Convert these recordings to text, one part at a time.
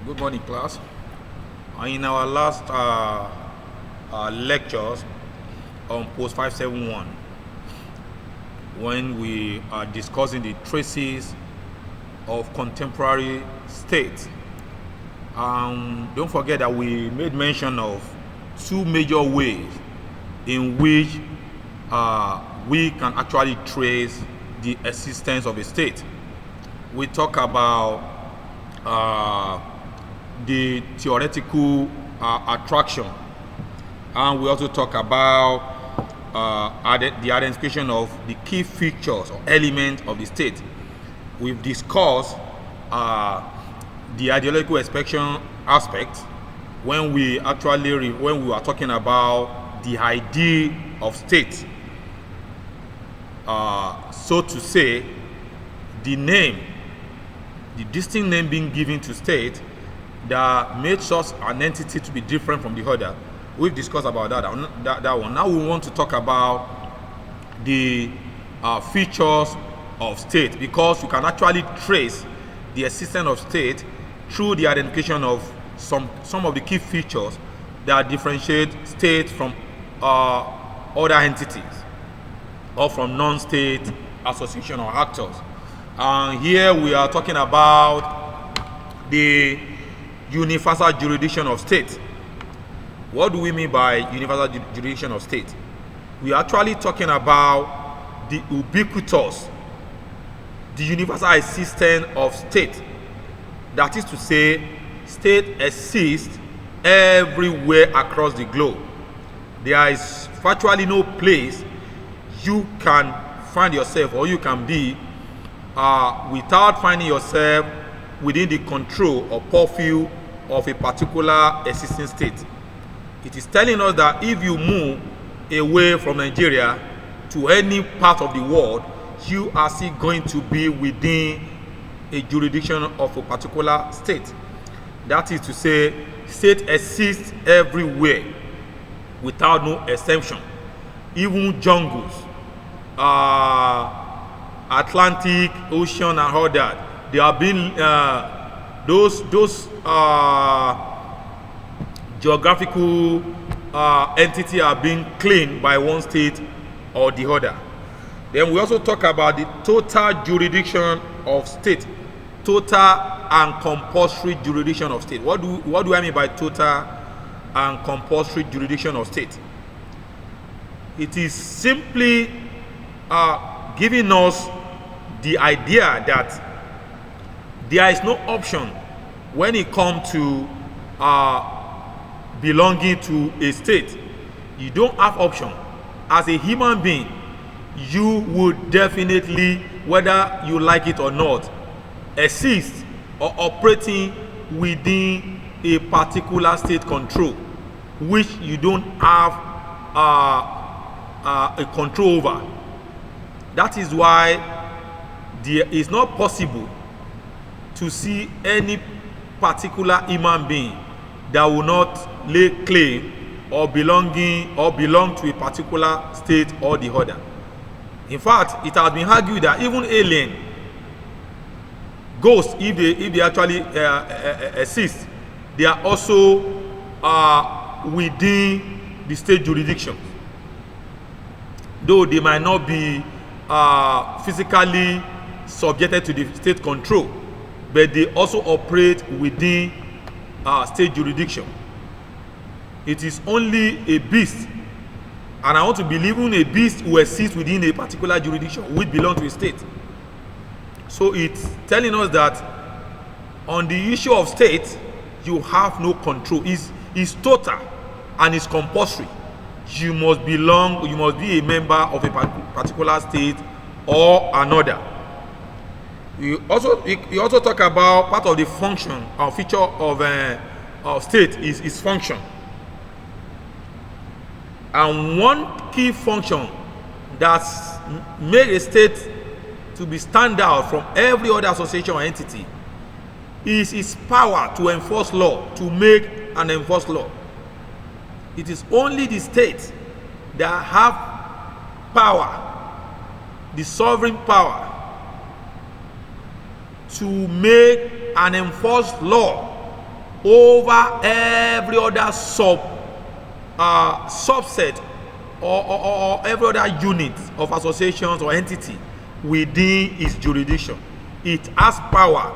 Good morning, class. In our last lectures on post 571, when we are discussing the traces of contemporary states, don't forget that we made mention of two major ways in which we can actually trace the existence of a state. We talk about the theoretical attraction, and we also talk about the identification of the key features or elements of the state. We've discussed the ideological expression aspect when we were talking about the idea of state. So to say, the distinct name being given to state that made such an entity to be different from the other. We've discussed about that one. Now we want to talk about the features of state, because you can actually trace the existence of state through the identification of some of the key features that differentiate state from other entities or from non-state association or actors. Here we are talking about the universal jurisdiction of state. What do we mean by universal jurisdiction of state? We are actually talking about the ubiquitous, the universal existence of state. That is to say, state exists everywhere across the globe. There is virtually no place you can find yourself or you can be without finding yourself within the control or purview of a particular existing state. It is telling us that if you move away from Nigeria to any part of the world, you are still going to be within a jurisdiction of a particular state. That is to say, state exists everywhere without no exception. Even jungles, Atlantic Ocean and all that, they have been those geographical entity are being claimed by one state or the other. Then we also talk about the total jurisdiction of state, total and compulsory jurisdiction of state. What do I mean by total and compulsory jurisdiction of state? It is simply giving us the idea that there is no option when it comes to belonging to a state. You don't have option. As a human being, you would definitely, whether you like it or not, exist or operating within a particular state control, which you don't have a control over. That is why there is not possible to see any particular human being that will not lay claim or belong to a particular state or the other. In fact, it has been argued that even alien ghosts, if they actually exist, they are also within the state jurisdiction, though they might not be physically subjected to the state control, but they also operate within state jurisdiction. It is only a beast, and I want to believe in a beast who exists within a particular jurisdiction which belongs to a state. So it's telling us that on the issue of state, you have no control. It's total and it's compulsory. You must be a member of a particular state or another. You also talk about part of the function or feature of state is function. And one key function that's made a state to be stand out from every other association or entity is its power to enforce law, to make and enforce law. It is only the state that have power, the sovereign power, to make and enforce law over every other subset or every other unit of associations or entity within its jurisdiction. It has power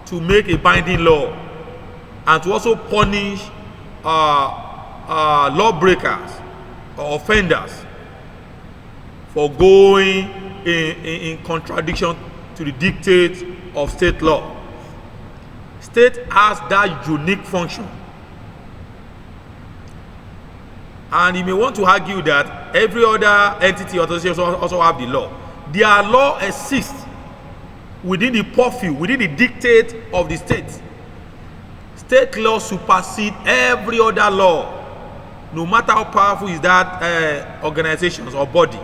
to make a binding law and to also punish lawbreakers or offenders for going in contradiction to the dictates of state law. State has that unique function. And you may want to argue that every other entity or association also have the law. Their law exists within the purview, within the dictate of the state. State law supersedes every other law, no matter how powerful is that organization or body.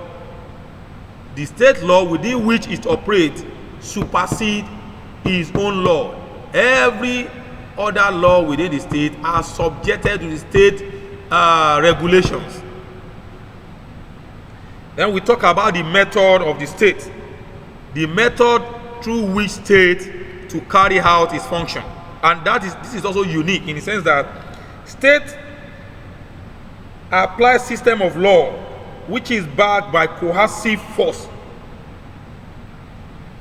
The state law within which it operates supersedes its own law. Every other law within the state are subjected to the state regulations. Then we talk about the method of the state, the method through which state to carry out its function. And this is also unique in the sense that state applies system of law which is backed by coercive force.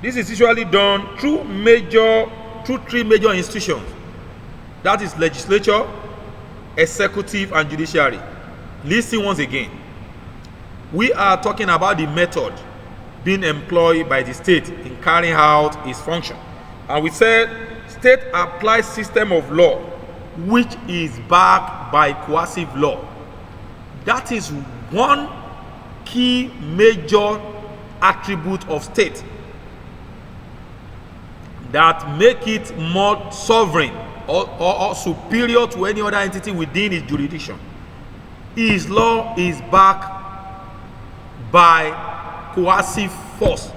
This is usually done through three major institutions. That is legislature, executive, and judiciary. Listen once again. We are talking about the method being employed by the state in carrying out its function. And we said state applies system of law which is backed by coercive law. That is one key major attribute of state that make it more sovereign or superior to any other entity within its jurisdiction. Its law is backed by coercive force.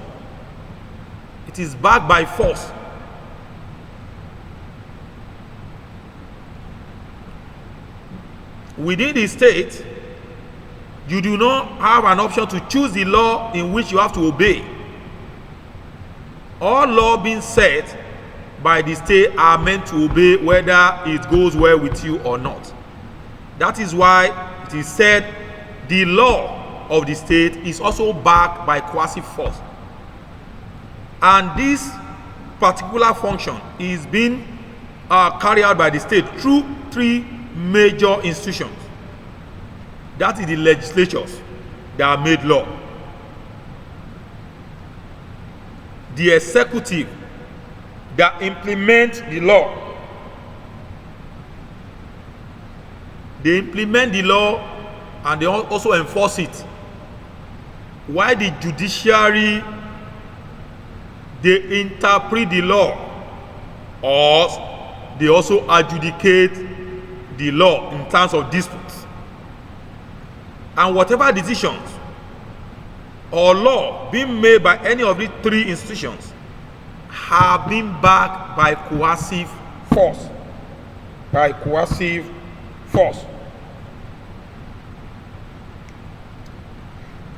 It is backed by force. Within the state, you do not have an option to choose the law in which you have to obey. All law being set by the state are meant to obey whether it goes well with you or not. That is why it is said the law of the state is also backed by coercive force. And this particular function is being carried out by the state through three major institutions. That is the legislatures that made law, the executive that implement the law. They implement the law and they also enforce it. While the judiciary, they interpret the law, or they also adjudicate the law in terms of disputes. And whatever decisions or law being made by any of these three institutions have been backed by coercive force. By coercive force.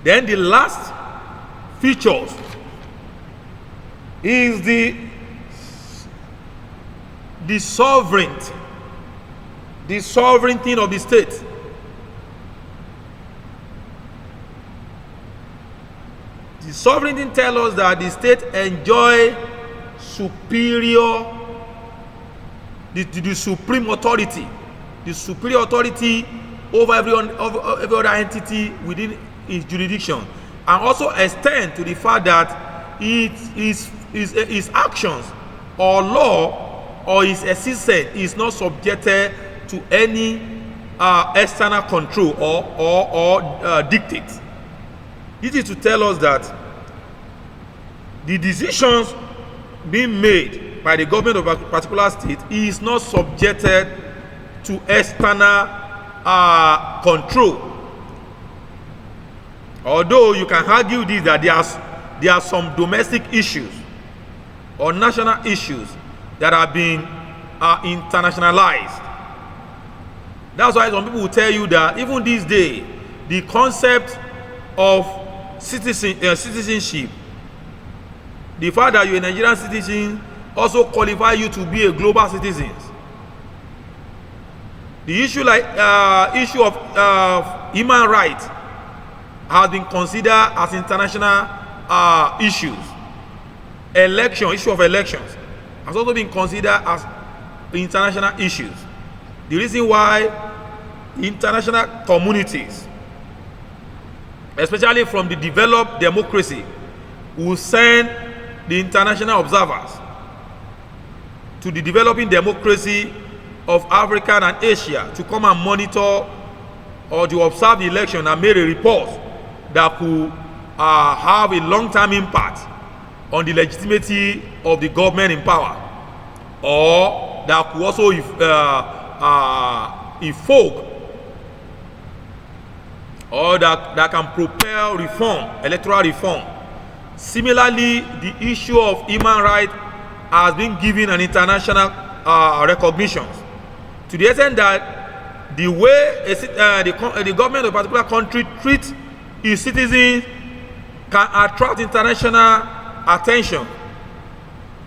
Then the last features is the sovereignty. The sovereignty of the state. The sovereignty tells us that the state enjoy the supreme authority, the superior authority over every other entity within its jurisdiction, and also extend to the fact that its actions or law or its existence is not subjected to any external control or dictate. This is to tell us that the decisions being made by the government of a particular state is not subjected to external control. Although you can argue this, that there are some domestic issues or national issues that are being internationalized. That's why some people will tell you that even this day, the concept of citizenship, the fact that you're a Nigerian citizen, also qualify you to be a global citizen. The issue issue of human rights has been considered as international issues. Issue of elections has also been considered as international issues. The reason why international communities, especially from the developed democracy, will send the international observers to the developing democracy of Africa and Asia to come and monitor or to observe the election and make a report that could have a long-term impact on the legitimacy of the government in power, or that could also evoke or that can propel reform, electoral reform. Similarly, the issue of human rights has been given an international recognition, to the extent that the way the government of a particular country treats its citizens can attract international attention,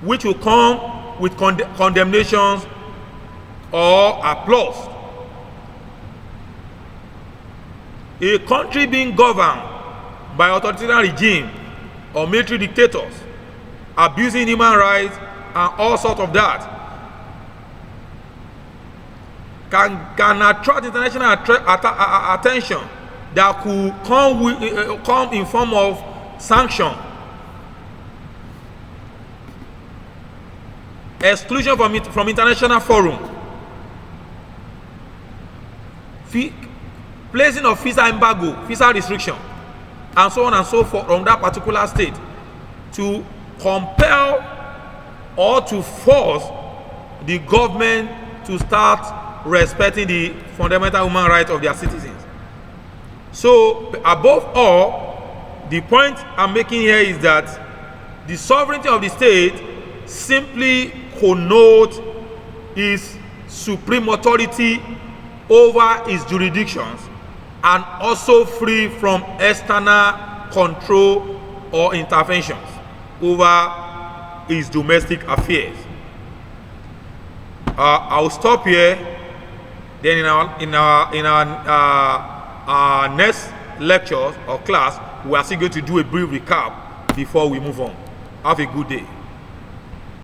which will come with condemnations or applause. A country being governed by authoritarian regime or military dictators abusing human rights and all sorts of that can attract international attention that could come in form of sanction, exclusion from international forum, placing of visa embargo, visa restriction, and so on and so forth from that particular state, to compel or to force the government to start respecting the fundamental human rights of their citizens. So, above all, the point I'm making here is that the sovereignty of the state simply connotes its supreme authority over its jurisdictions, and also free from external control or interventions over its domestic affairs. I'll stop here. Then in our next lecture or class, we are still going to do a brief recap before we move on. Have a good day.